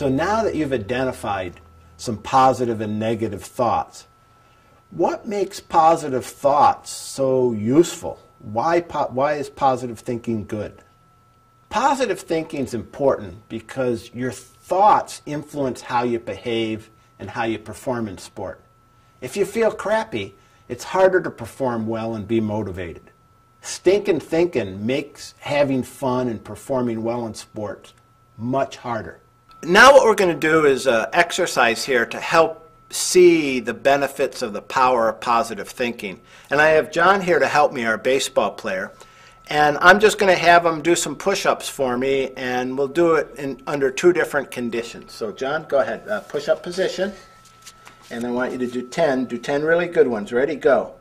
So now that you've identified some positive and negative thoughts, what makes positive thoughts so useful? Why is positive thinking good? Positive thinking is important because your thoughts influence how you behave and how you perform in sport. If you feel crappy, it's harder to perform well and be motivated. Stinking thinking makes having fun and performing well in sports much harder. Now what we're going to do is an exercise here to help see the benefits of the power of positive thinking. And I have John here to help me, our baseball player. And I'm just going to have him do some push-ups for me, and we'll do it under 2 different conditions. So John, go ahead. Push-up position. And I want you to do 10. Do 10 really good ones. Ready? Go.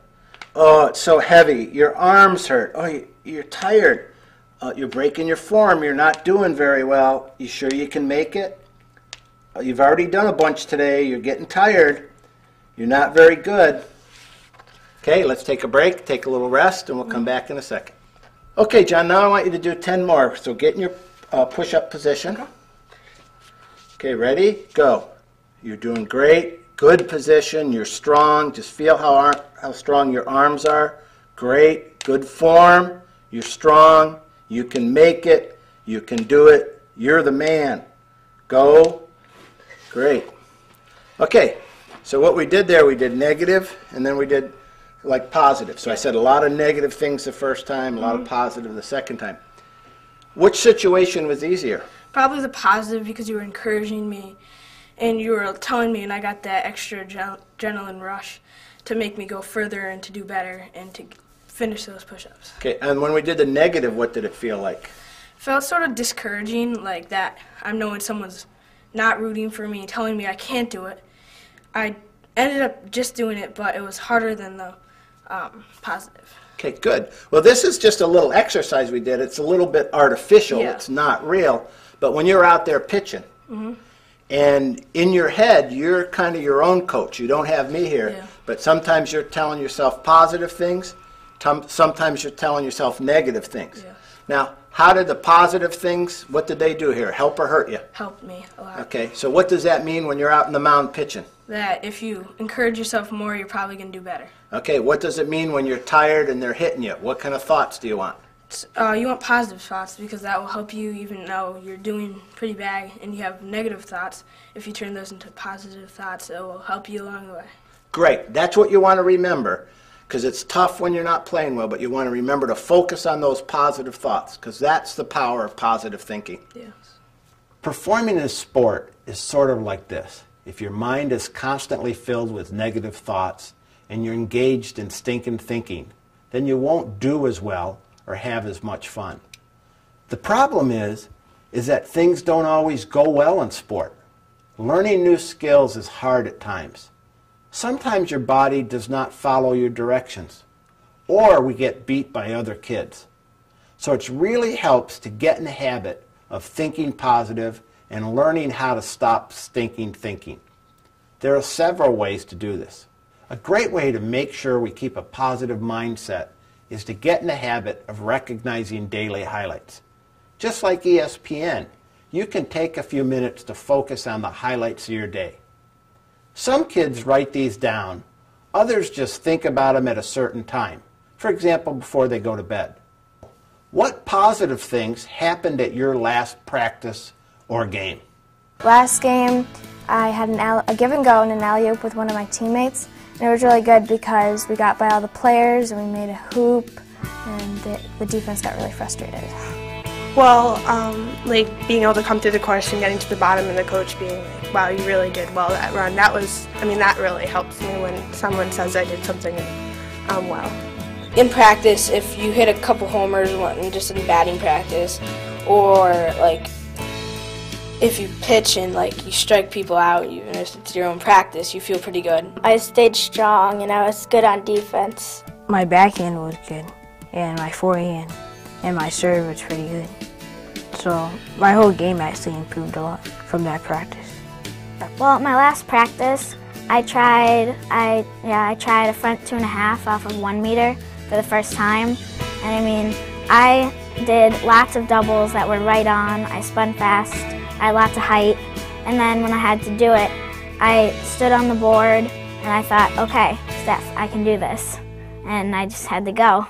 Oh, it's so heavy. Your arms hurt. Oh, you're tired. You're breaking your form. You're not doing very well. You sure you can make it? You've already done a bunch today. You're getting tired. You're not very good. Okay, let's take a break, take a little rest, and we'll come back in a second. Okay, John, now I want you to do 10 more. So get in your push-up position. Okay, ready? Go. You're doing great. Good position. You're strong. Just feel how strong your arms are. Great. Good form. You're strong. You can make it. You can do it. You're the man. Go. Great. Okay, so what we did there, we did negative, and then we did like positive. So I said a lot of negative things the first time, a lot of positive the second time. Which situation was easier? Probably the positive, because you were encouraging me and you were telling me, and I got that extra adrenaline rush to make me go further and to do better and to finish those push-ups. Okay, and when we did the negative, what did it feel like? It felt sort of discouraging, like that I'm knowing someone's not rooting for me, telling me I can't do it. I ended up just doing it, but it was harder than the positive. Okay, good. Well, this is just a little exercise we did. It's a little bit artificial. Yeah. It's not real. But when you're out there pitching, and in your head, you're kind of your own coach. You don't have me here. Yeah. But sometimes you're telling yourself positive things. Sometimes you're telling yourself negative things. Yeah. Now, how did the positive things, what did they do here? Help or hurt you? Helped me a lot. Okay, so what does that mean when you're out in the mound pitching? That if you encourage yourself more, you're probably going to do better. Okay, what does it mean when you're tired and they're hitting you? What kind of thoughts do you want? You want positive thoughts, because that will help you even though you're doing pretty bad and you have negative thoughts. If you turn those into positive thoughts, it will help you along the way. Great, that's what you want to remember. Because it's tough when you're not playing well, but you want to remember to focus on those positive thoughts, because that's the power of positive thinking. Yes. Performing in a sport is sort of like this. If your mind is constantly filled with negative thoughts and you're engaged in stinking thinking, then you won't do as well or have as much fun. The problem is that things don't always go well in sport. Learning new skills is hard at times. Sometimes your body does not follow your directions, or we get beat by other kids. So it really helps to get in the habit of thinking positive and learning how to stop stinking thinking. There are several ways to do this. A great way to make sure we keep a positive mindset is to get in the habit of recognizing daily highlights. Just like ESPN, you can take a few minutes to focus on the highlights of your day. Some kids write these down. Others just think about them at a certain time. For example, before they go to bed. What positive things happened at your last practice or game? Last game, I had a give and go and an alley-oop with one of my teammates. And it was really good because we got by all the players and we made a hoop, and the defense got really frustrated. Well, like being able to come through the course and getting to the bottom and the coach being like, wow, you really did well that run. That was, that really helps me when someone says I did something well. In practice, if you hit a couple homers just in batting practice, or like if you pitch and like you strike people out, even if it's your own practice, you feel pretty good. I stayed strong and I was good on defense. My backhand was good, and my forehand and my serve was pretty good. So my whole game actually improved a lot from that practice. Well, my last practice, I tried a front 2.5 off of 1 meter for the first time. And I did lots of doubles that were right on. I spun fast. I had lots of height. And then when I had to do it, I stood on the board and I thought, okay, Steph, I can do this. And I just had to go.